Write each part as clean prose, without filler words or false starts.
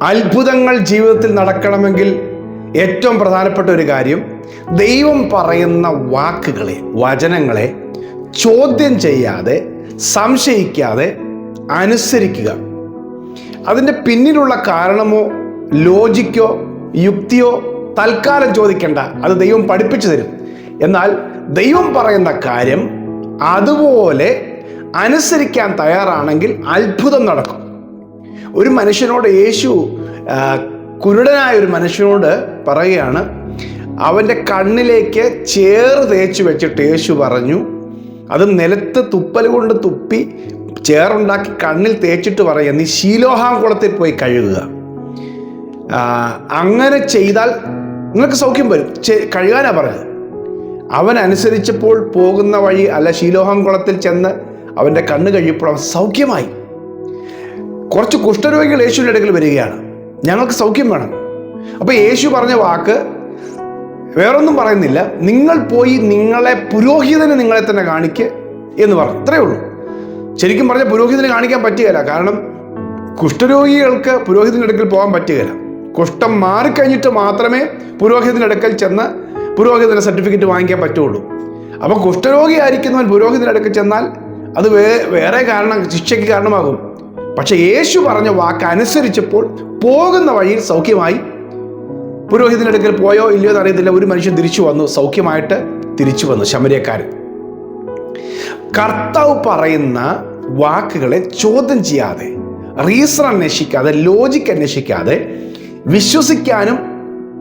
അത്ഭുതങ്ങൾ ജീവിതത്തിൽ നടക്കണമെങ്കിൽ ഏറ്റവും പ്രധാനപ്പെട്ട ഒരു കാര്യം, ദൈവം പറയുന്ന വാക്കുകളെ, വചനങ്ങളെ ചോദ്യം ചെയ്യാതെ, സംശയിക്കാതെ അനുസരിക്കുക. അതിൻ്റെ പിന്നിലുള്ള കാരണമോ ലോജിക്കോ യുക്തിയോ തൽക്കാലം ചോദിക്കേണ്ട, അത് ദൈവം പഠിപ്പിച്ചു തരും. എന്നാൽ ദൈവം പറയുന്ന കാര്യം അതുപോലെ അനുസരിക്കാൻ തയ്യാറാണെങ്കിൽ അത്ഭുതം നടക്കും. ഒരു മനുഷ്യനോട് യേശു, കുരുടനായ ഒരു മനുഷ്യനോട് പറയുകയാണ്, അവൻ്റെ കണ്ണിലേക്ക് ചേറ് തേച്ച് വെച്ചിട്ട് യേശു പറഞ്ഞു, അത് നിലത്ത് തുപ്പൽ കൊണ്ട് തുപ്പി ചേറുണ്ടാക്കി കണ്ണിൽ തേച്ചിട്ട് പറയുക, നീ ശീലോഹാം കുളത്തിൽ പോയി കഴുകുക. അങ്ങനെ ചെയ്താൽ നിങ്ങൾക്ക് സൗഖ്യം വരും. കഴുകാനാണ് പറഞ്ഞത്. അവൻ അനുസരിച്ചപ്പോൾ പോകുന്ന വഴി അല്ല, ശീലോഹാം കുളത്തിൽ ചെന്ന് അവൻ്റെ കണ്ണ് കഴിയപ്പോൾ അവൻ സൗഖ്യമായി. കുറച്ച് കുഷ്ഠരോഗികൾ യേശുവിൻ്റെ അടുക്കൽ വരികയാണ്, ഞങ്ങൾക്ക് സൗഖ്യം വേണം. അപ്പോൾ യേശു പറഞ്ഞ വാക്ക് വേറൊന്നും പറയുന്നില്ല, നിങ്ങൾ പോയി പുരോഹിതന് നിങ്ങളെ തന്നെ കാണിക്കുക എന്ന് പറഞ്ഞു. അത്രയേ ഉള്ളൂ. ശരിക്കും പറഞ്ഞ പുരോഹിതന് കാണിക്കാൻ പറ്റുകയില്ല. കാരണം കുഷ്ഠരോഗികൾക്ക് പുരോഹിതൻ്റെ അടുക്കൽ പോകാൻ പറ്റുകയില്ല. കുഷ്ഠം മാറിക്കഴിഞ്ഞിട്ട് മാത്രമേ പുരോഹിതൻ്റെ അടുക്കൽ ചെന്ന് പുരോഹിതൻ്റെ സർട്ടിഫിക്കറ്റ് വാങ്ങിക്കാൻ പറ്റുള്ളൂ. അപ്പം കുഷ്ഠരോഗിയായിരിക്കുന്നവൻ പുരോഹിതൻ്റെ അടുക്കൽ ചെന്നാൽ അത് വേറെ കാരണം, ശിക്ഷയ്ക്ക് കാരണമാകും. പക്ഷെ യേശു പറഞ്ഞ വാക്ക് അനുസരിച്ചപ്പോൾ പോകുന്ന വഴിയിൽ സൗഖ്യമായി. പുരോഹിതൻ്റെ അടുക്കൽ പോയോ ഇല്ലയോ എന്ന് അറിയത്തില്ല, ഒരു മനുഷ്യൻ തിരിച്ചു വന്നു, സൗഖ്യമായിട്ട് തിരിച്ചു വന്നു, ശമര്യക്കാരൻ. കർത്താവ് പറയുന്ന വാക്കുകളെ ചോദ്യം ചെയ്യാതെ, റീസൺ അന്വേഷിക്കാതെ, ലോജിക്ക് അന്വേഷിക്കാതെ വിശ്വസിക്കാനും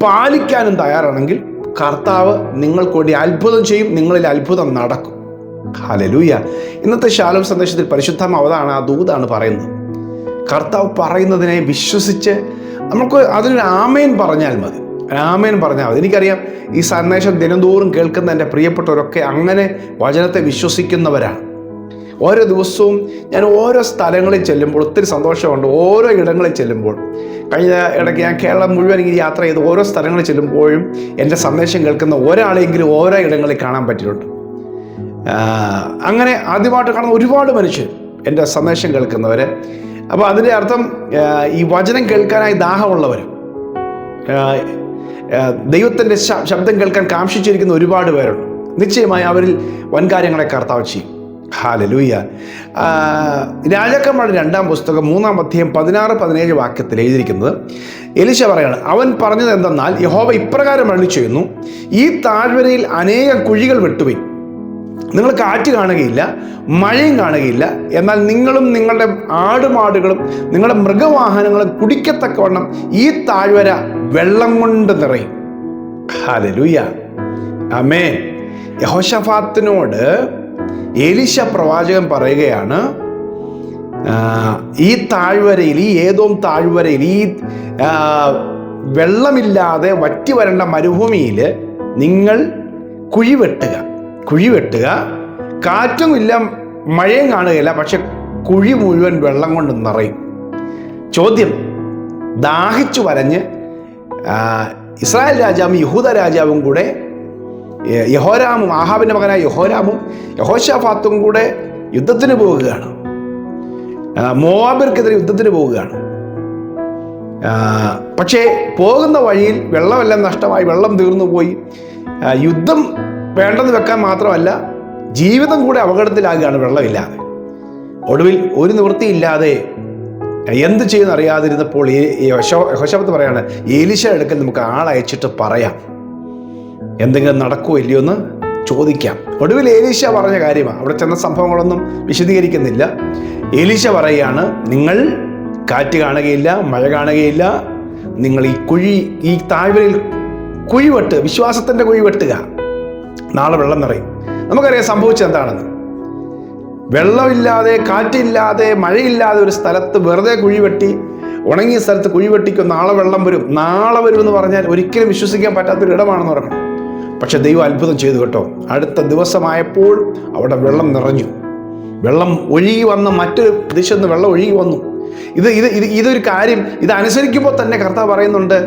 പാലിക്കാനും തയ്യാറാണെങ്കിൽ കർത്താവ് നിങ്ങൾക്ക് വേണ്ടി അത്ഭുതം ചെയ്യും. നിങ്ങളിൽ അത്ഭുതം നടക്കും. ഹല്ലേലൂയ. ഇന്നത്തെ ശാലോം സന്ദേശത്തിൽ പരിശുദ്ധാത്മാവാണ്, ആ ദൂതാണ് പറയുന്നത്. കർത്താവ് പറയുന്നതിനെ വിശ്വസിച്ച് നമുക്ക് അതിനൊരു ആമേൻ പറഞ്ഞാൽ മതി. ആമേൻ പറഞ്ഞാൽ മതി. എനിക്കറിയാം, ഈ സന്ദേശം ദിനംതോറും കേൾക്കുന്ന എൻ്റെ പ്രിയപ്പെട്ടവരൊക്കെ അങ്ങനെ വചനത്തെ വിശ്വസിക്കുന്നവരാണ്. ഓരോ ദിവസവും ഞാൻ ഓരോ സ്ഥലങ്ങളിൽ ചെല്ലുമ്പോൾ ഒത്തിരി സന്തോഷമുണ്ട്. ഓരോ ഇടങ്ങളിൽ ചെല്ലുമ്പോൾ, കഴിഞ്ഞ ഇടയ്ക്ക് ഞാൻ കേരളം മുഴുവൻ ഇങ്ങനെ യാത്ര ചെയ്ത് ഓരോ സ്ഥലങ്ങളിൽ ചെല്ലുമ്പോഴും എൻ്റെ സന്ദേശം കേൾക്കുന്ന ഒരാളെങ്കിലും ഓരോ ഇടങ്ങളിൽ കാണാൻ പറ്റിയിട്ടുണ്ട്. അങ്ങനെ ആദ്യമായിട്ട് കാണുന്ന ഒരുപാട് മനുഷ്യർ എൻ്റെ സന്ദേശം കേൾക്കുന്നവർ. അപ്പോൾ അതിൻ്റെ അർത്ഥം ഈ വചനം കേൾക്കാനായി ദാഹമുള്ളവർ, ദൈവത്തിൻ്റെ ശബ്ദം കേൾക്കാൻ കാംക്ഷിച്ചിരിക്കുന്ന ഒരുപാട് പേരുണ്ട്. നിശ്ചയമായി അവരിൽ വൻകാര്യങ്ങളെ കർത്താവ് ചെയ്യും. ഹല്ലേലൂയ. രാജാക്കന്മാരുടെ 2-ാം പുസ്തകം 3-ാം അധ്യായം 16-17 വാക്യത്തിൽ എഴുതിയിരിക്കുന്നത്, എലീശ പറയാണ്, അവൻ പറഞ്ഞത് എന്തെന്നാൽ, യഹോവ ഇപ്രകാരം അരുളി ചെയ്യുന്നു, ഈ താഴ്വരയിൽ അനേകം കുഴികൾ വെട്ടുവിൻ. നിങ്ങൾ കാറ്റ് കാണുകയില്ല, മഴയും കാണുകയില്ല, എന്നാൽ നിങ്ങളും നിങ്ങളുടെ ആടുമാടുകളും നിങ്ങളുടെ മൃഗവാഹനങ്ങളും കുടിക്കത്തക്കവണ്ണം ഈ താഴ്വര വെള്ളം കൊണ്ട് നിറയും. ഹല്ലേലൂയ. ആമേൻ. യഹോശഫാത്തിനോട് എലീശ പ്രവാചകൻ പറയുകയാണ്, ഈ താഴ്വരയിൽ, ഈ ഏദോം താഴ്വരയിൽ, ഈ വെള്ളമില്ലാതെ വറ്റി വരേണ്ട മരുഭൂമിയിൽ നിങ്ങൾ കുഴി വെട്ടുക. കാറ്റും ഇല്ല, മഴയും കാണുകയില്ല, പക്ഷെ കുഴി മുഴുവൻ വെള്ളം കൊണ്ട് നിറയും. ചോദ്യം, ദാഹിച്ചു വരഞ്ഞ് ഇസ്രായേൽ രാജാവും യഹൂദ രാജാവും കൂടെ, യഹോരാമും, ആഹാബിൻ്റെ മകനായ യഹോരാമും യഹോശാഫാത്തും കൂടെ യുദ്ധത്തിന് പോവുകയാണ്. മോവാബിർക്കെതിരെ യുദ്ധത്തിന് പോവുകയാണ്. പക്ഷേ പോകുന്ന വഴിയിൽ വെള്ളമെല്ലാം നഷ്ടമായി, വെള്ളം തീർന്നു പോയി. യുദ്ധം വേണ്ടെന്ന് വെക്കാൻ മാത്രമല്ല, ജീവിതം കൂടെ അപകടത്തിലാകുകയാണ് വെള്ളമില്ലാതെ. ഒടുവിൽ ഒരു നിവൃത്തിയില്ലാതെ എന്ത് ചെയ്യുന്ന അറിയാതിരുന്നപ്പോൾ യഹോശാഫാത്ത് പറയാണ്, എലീശ അടുക്കൽ നമുക്ക് ആളയച്ചിട്ട് പറയാം, എന്തെങ്കിലും നടക്കുമോ ഇല്ലയോ എന്ന് ചോദിക്കാം. ഒടുവിൽ എലീശ പറഞ്ഞ കാര്യമാണ്. അവിടെ ചെന്ന സംഭവങ്ങളൊന്നും വിശദീകരിക്കുന്നില്ല. എലീശ പറയുകയാണ്, നിങ്ങൾ കാറ്റ് കാണുകയില്ല, മഴ കാണുകയില്ല, നിങ്ങൾ ഈ താഴ്വരയിൽ കുഴിവെട്ട്, വിശ്വാസത്തിൻ്റെ കുഴിവെട്ടുക, നാളെ വെള്ളം നിറയും. നമുക്കറിയാം സംഭവിച്ചത് എന്താണെന്ന്. വെള്ളമില്ലാതെ, കാറ്റില്ലാതെ, മഴയില്ലാതെ ഒരു സ്ഥലത്ത് വെറുതെ കുഴിവെട്ടി, ഉണങ്ങിയ സ്ഥലത്ത് കുഴിവെട്ടിക്കും, നാളെ വെള്ളം വരും, നാളെ വരുമെന്ന് പറഞ്ഞാൽ ഒരിക്കലും വിശ്വസിക്കാൻ പറ്റാത്തൊരു ഇടമാണെന്ന് പറയണം. പക്ഷെ ദൈവം അത്ഭുതം ചെയ്തു കേട്ടോ. അടുത്ത ദിവസമായപ്പോൾ അവിടെ വെള്ളം നിറഞ്ഞു. വെള്ളം ഒഴുകി വന്ന മറ്റൊരു ദിശയിൽ നിന്ന് വെള്ളം ഒഴുകി വന്നു. ഇതൊരു കാര്യം, ഇത് അനുസരിക്കുമ്പോൾ തന്നെ കർത്താവ് പറയുന്നുണ്ട്,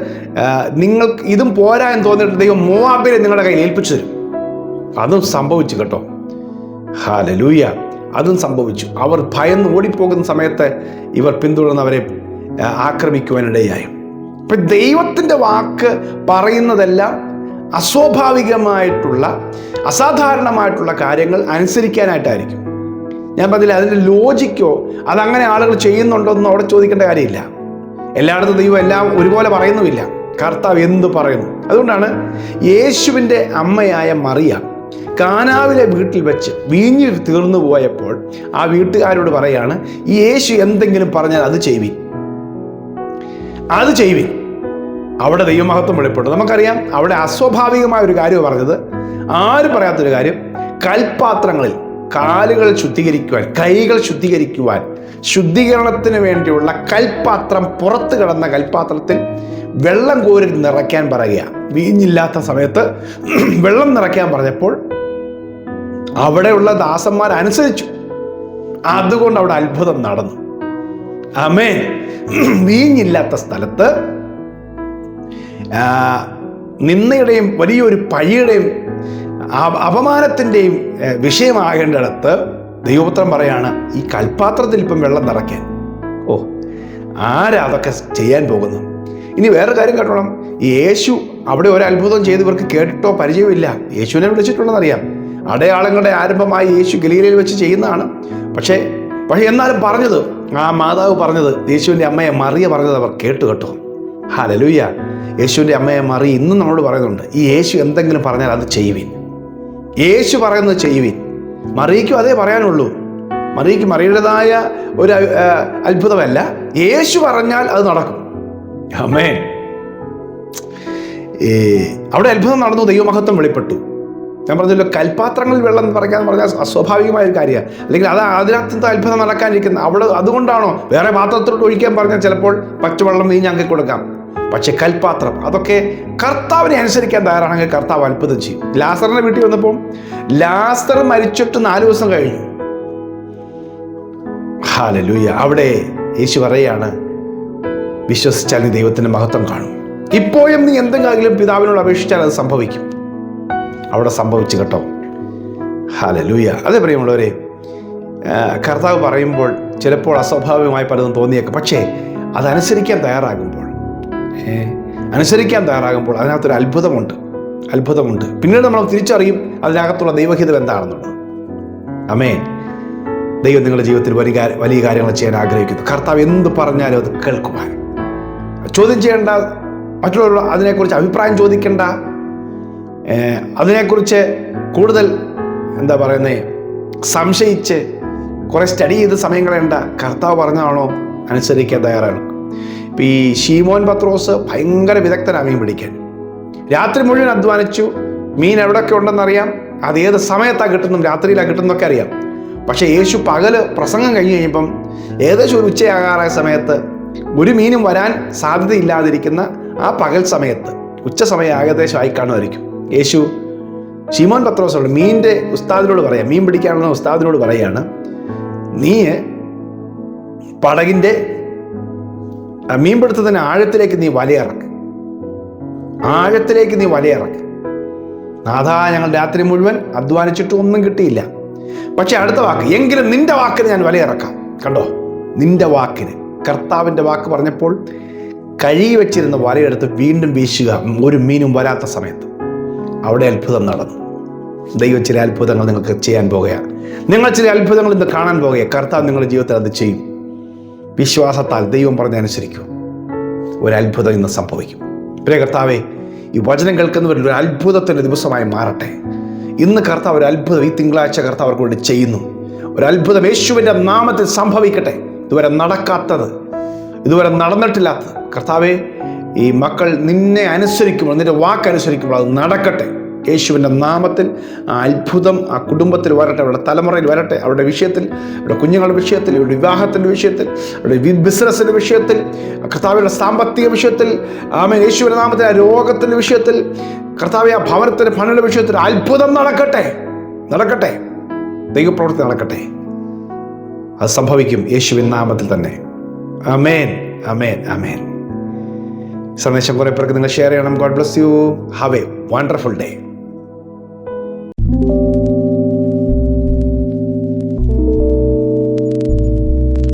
നിങ്ങൾക്ക് ഇതും പോരാ എന്ന് തോന്നിയിട്ട് ദൈവം മോവാബിനെ നിങ്ങളുടെ കയ്യിൽ ഏൽപ്പിച്ചു തരും. അതും സംഭവിച്ചു കേട്ടോ. ഹല്ലേലൂയ. അതും സംഭവിച്ചു. അവർ ഭയന്ന് ഓടിപ്പോകുന്ന സമയത്ത് ഇവർ പിന്തുടർന്ന് അവരെ ആക്രമിക്കുവാനിടയായി. ഇപ്പം ദൈവത്തിൻ്റെ വാക്ക് പറയുന്നതെല്ലാം അസ്വാഭാവികമായിട്ടുള്ള അസാധാരണമായിട്ടുള്ള കാര്യങ്ങൾ അനുസരിക്കാനായിട്ടായിരിക്കും. ഞാൻ പറഞ്ഞില്ല, അതിൻ്റെ ലോജിക്കോ അതങ്ങനെ ആളുകൾ ചെയ്യുന്നുണ്ടോ എന്നും അവിടെ ചോദിക്കേണ്ട കാര്യമില്ല. എല്ലായിടത്തും ദൈവം എല്ലാം ഒരുപോലെ പറയുന്നുമില്ല. കർത്താവ് എന്ത് പറയുന്നു? അതുകൊണ്ടാണ് യേശുവിൻ്റെ അമ്മയായ മറിയ കാനാവിലെ വീട്ടിൽ വെച്ച് വീഞ്ഞ് തീർന്നു പോയപ്പോൾ ആ വീട്ടുകാരോട് പറയാണ്, ഈ യേശു എന്തെങ്കിലും പറഞ്ഞാൽ അത് ചെയ്യുവിൻ. അവിടെ ദൈവമഹത്വം വെളിപ്പെട്ടു. നമുക്കറിയാം, അവിടെ അസ്വാഭാവികമായ ഒരു കാര്യം പറഞ്ഞത്, ആരും പറയാത്തൊരു കാര്യം. കൽപ്പാത്രങ്ങളിൽ കാലുകൾ ശുദ്ധീകരിക്കുവാൻ, കൈകൾ ശുദ്ധീകരിക്കുവാൻ, ശുദ്ധീകരണത്തിന് വേണ്ടിയുള്ള കൽപ്പാത്രം, പുറത്ത് കിടന്ന കൽപ്പാത്രത്തിൽ വെള്ളം കോരി നിറയ്ക്കാൻ പറയുക. വീഞ്ഞില്ലാത്ത സമയത്ത് വെള്ളം നിറയ്ക്കാൻ പറഞ്ഞപ്പോൾ അവിടെയുള്ള ദാസന്മാർ അനുസരിച്ചു. അതുകൊണ്ട് അവിടെ അത്ഭുതം നടന്നു. ആമേൻ. വീഞ്ഞില്ലാത്ത സ്ഥലത്ത് നിന്ദയുടെയും വലിയൊരു പഴിയുടെയും അപമാനത്തിൻ്റെയും വിഷയമാകേണ്ടിടത്ത് ദൈവപുത്രൻ പറയാണ്, ഈ കൽപ്പാത്രത്തിൽ ഇപ്പം വെള്ളം നിറയ്ക്കാൻ. ആരാ അതൊക്കെ ചെയ്യാൻ പോകുന്നു? ഇനി വേറെ കാര്യം കേട്ടോണം. യേശു അവിടെ ഒരു അത്ഭുതം ചെയ്ത് ഇവർക്ക് കേട്ടിട്ടോ പരിചയമില്ല. യേശുവിനെ വിളിച്ചിട്ടുണ്ടെന്നറിയാം. അടയാളങ്ങളുടെ ആരംഭമായി യേശു ഗലീലയിൽ വെച്ച് ചെയ്യുന്നതാണ്. പക്ഷേ എന്നാലും പറഞ്ഞത്, ആ മാതാവ് പറഞ്ഞത്, യേശുവിൻ്റെ അമ്മയെ മറിയ പറഞ്ഞത് അവർ കേട്ടോ. ഹല്ലേലൂയ. യേശുവിൻ്റെ അമ്മയെ മറിയ ഇന്നും നമ്മളോട് പറയുന്നുണ്ട്, ഈ യേശു എന്തെങ്കിലും പറഞ്ഞാൽ അത് ചെയ്യുവിൻ. യേശു പറയുന്നത് ചെയ്യുവിൻ. മറിയയ്ക്കും അതേ പറയാനുള്ളൂ. മറിയയ്ക്ക് മറിയുടേതായ ഒരു അത്ഭുതമല്ല, യേശു പറഞ്ഞാൽ അത് നടക്കും. ആമേൻ. അവിടെ അത്ഭുതം നടന്നു, ദൈവമഹത്വം വെളിപ്പെട്ടു. ഞാൻ പറഞ്ഞല്ലോ, കൽപ്പാത്രങ്ങളിൽ വെള്ളം നിറയ്ക്കാന്ന് പറഞ്ഞാൽ അസ്വാഭാവികമായ ഒരു കാര്യമാണ്. അല്ലെങ്കിൽ അത് അതിനകത്ത് അത്ഭുതം നടക്കാനിരിക്കുന്നത് അവിടെ. അതുകൊണ്ടാണോ വേറെ പാത്രത്തിലോട്ട് ഒഴിക്കാൻ പറഞ്ഞാൽ ചിലപ്പോൾ പച്ചവെള്ളം വീഞ്ഞാക്കി കൊടുക്കാം. പക്ഷെ കൽപ്പാത്രം, അതൊക്കെ കർത്താവിനെ അനുസരിക്കാൻ തയ്യാറാണെങ്കിൽ കർത്താവ് അത്ഭുതം ചെയ്യും. ലാസറിന്റെ വീട്ടിൽ വന്നപ്പോൾ ലാസർ മരിച്ചിട്ട് 4 ദിവസം കഴിഞ്ഞു. ഹല്ലേലൂയ. അവിടെ യേശു പറയാണ്, വിശ്വസിച്ചാൽ നീ ദൈവത്തിന്റെ മഹത്വം കാണും. ഇപ്പോഴും നീ എന്തെങ്കിലും പിതാവിനോട് അപേക്ഷിച്ചാൽ അത് സംഭവിക്കും. അവിടെ സംഭവിച്ചു കേട്ടോ. ഹല്ലേലൂയ. അതേ പ്രിയമുള്ളവരെ, കർത്താവ് പറയുമ്പോൾ ചിലപ്പോൾ അസ്വാഭാവികമായി പലതും തോന്നിയേക്കും. പക്ഷേ അതനുസരിക്കാൻ തയ്യാറാകുമ്പോൾ അതിനകത്തൊരു അത്ഭുതമുണ്ട്. പിന്നീട് നമ്മൾ തിരിച്ചറിയും അതിനകത്തുള്ള ദൈവഹിതം എന്താണെന്നുള്ളത്. ആമേൻ. ദൈവം നിങ്ങളുടെ ജീവിതത്തിൽ വലിയ കാര്യങ്ങൾ ചെയ്യാൻ ആഗ്രഹിക്കുന്നു. കർത്താവ് എന്ത് പറഞ്ഞാലും അത് കേൾക്കുവാൻ, ചോദ്യം ചെയ്യേണ്ട, മറ്റുള്ളവരോട് അതിനെക്കുറിച്ച് അഭിപ്രായം ചോദിക്കേണ്ട, അതിനെക്കുറിച്ച് കൂടുതൽ സംശയിച്ച് കുറേ സ്റ്റഡി ചെയ്ത് സമയം കളയേണ്ട. കർത്താവ് പറഞ്ഞാണോ അനുസരിക്കാൻ തയ്യാറാണ്. ഇപ്പം ഈ ശീമോൻ പത്രോസ് ഭയങ്കര വിദഗ്ധനാണ് മീൻ പിടിക്കാൻ. രാത്രി മുഴുവൻ അധ്വാനിച്ചു. മീൻ എവിടെയൊക്കെ ഉണ്ടെന്നറിയാം, അത് ഏത് സമയത്താണ് കിട്ടുന്നതും രാത്രിയിലാണ് കിട്ടുന്നതൊക്കെ അറിയാം. പക്ഷേ യേശു പകല് പ്രസംഗം കഴിഞ്ഞ് കഴിയുമ്പം ഏകദേശം ഒരു ഉച്ചയാകാറായ സമയത്ത്, ഒരു മീനും വരാൻ സാധ്യതയില്ലാതിരിക്കുന്ന ആ പകൽ സമയത്ത്, ഉച്ച സമയം ഏകദേശം ആയി കാണുമായിരിക്കും, യേശു ശീമോൻ പത്രോസോട്, മീൻ പിടിക്കാനുള്ള ഉസ്താദിനോട് പറയാണ്, നീ പടകിൻ്റെ മീൻപിടുത്തത്തിന് ആഴത്തിലേക്ക് നീ വലയിറക്ക്. നാഥാ, ഞങ്ങൾ രാത്രി മുഴുവൻ അധ്വാനിച്ചിട്ട് ഒന്നും കിട്ടിയില്ല. പക്ഷെ അടുത്ത വാക്ക്, എങ്കിലും നിന്റെ വാക്കിന് ഞാൻ വലയിറക്കാം. കണ്ടോ, നിന്റെ വാക്കിന്. കർത്താവിൻ്റെ വാക്ക് പറഞ്ഞപ്പോൾ കഴുകി വെച്ചിരുന്ന വലയെടുത്ത് വീണ്ടും വീശുക, ഒരു മീനും വരാത്ത സമയത്ത്. അവിടെ അത്ഭുതം നടന്നു. ദൈവം ചില അത്ഭുതങ്ങൾ നിങ്ങൾക്ക് ചെയ്യാൻ പോകുകയാണ്. നിങ്ങൾ ചില അത്ഭുതങ്ങൾ ഇന്ന് കാണാൻ പോകുകയാണ്. കർത്താവ് നിങ്ങളുടെ ജീവിതത്തിൽ അത് ചെയ്യും. വിശ്വാസത്താൽ ദൈവം പറഞ്ഞനുസരിക്കും. ഒരു അത്ഭുതം ഇന്ന് സംഭവിക്കും. പ്രിയ കർത്താവേ, ഈ വചനം കേൾക്കുന്നവരിൽ ഒരു അത്ഭുതത്തിൻ്റെ ദിവസമായി മാറട്ടെ. ഇന്ന് കർത്താവ് ഒരു അത്ഭുതം, ഈ തിങ്കളാഴ്ച കർത്താവ് അവർക്ക് വേണ്ടി ചെയ്യുന്നു. ഒരു അത്ഭുതം യേശുവിൻ്റെ നാമത്തിൽ സംഭവിക്കട്ടെ. ഇതുവരെ നടക്കാത്തത്, ഇതുവരെ നടന്നിട്ടില്ലാത്തത് കർത്താവേ, ഈ മക്കൾ നിന്നെ അനുസരിക്കുമ്പോൾ, നിന്റെ വാക്കനുസരിക്കുമ്പോൾ അത് നടക്കട്ടെ. യേശുവിൻ്റെ നാമത്തിൽ ആ അത്ഭുതം ആ കുടുംബത്തിൽ വരട്ടെ, അവരുടെ തലമുറയിൽ വരട്ടെ, അവരുടെ വിഷയത്തിൽ, അവരുടെ കുഞ്ഞുങ്ങളുടെ വിഷയത്തിൽ, അവരുടെ വിവാഹത്തിൻ്റെ വിഷയത്തിൽ, അവരുടെ ബിസിനസ്സിൻ്റെ വിഷയത്തിൽ, കർത്താവിൻ്റെ സാമ്പത്തിക വിഷയത്തിൽ, ആമേൻ, യേശുവിൻ്റെ നാമത്തിൽ ആ രോഗത്തിൻ്റെ വിഷയത്തിൽ, കർത്താവ് ആ ഭവനത്തിൻ്റെ പണിയുടെ വിഷയത്തിൽ അത്ഭുതം നടക്കട്ടെ, ദൈവപ്രവൃത്തി നടക്കട്ടെ. അത് സംഭവിക്കും യേശുവിൻ നാമത്തിൽ തന്നെ. ആമേൻ, ആമേൻ, ആമേൻ. സന്ദേശം കുറേ പേർക്ക് നിങ്ങൾ ഷെയർ ചെയ്യണം. God bless you. Have A wonderful day.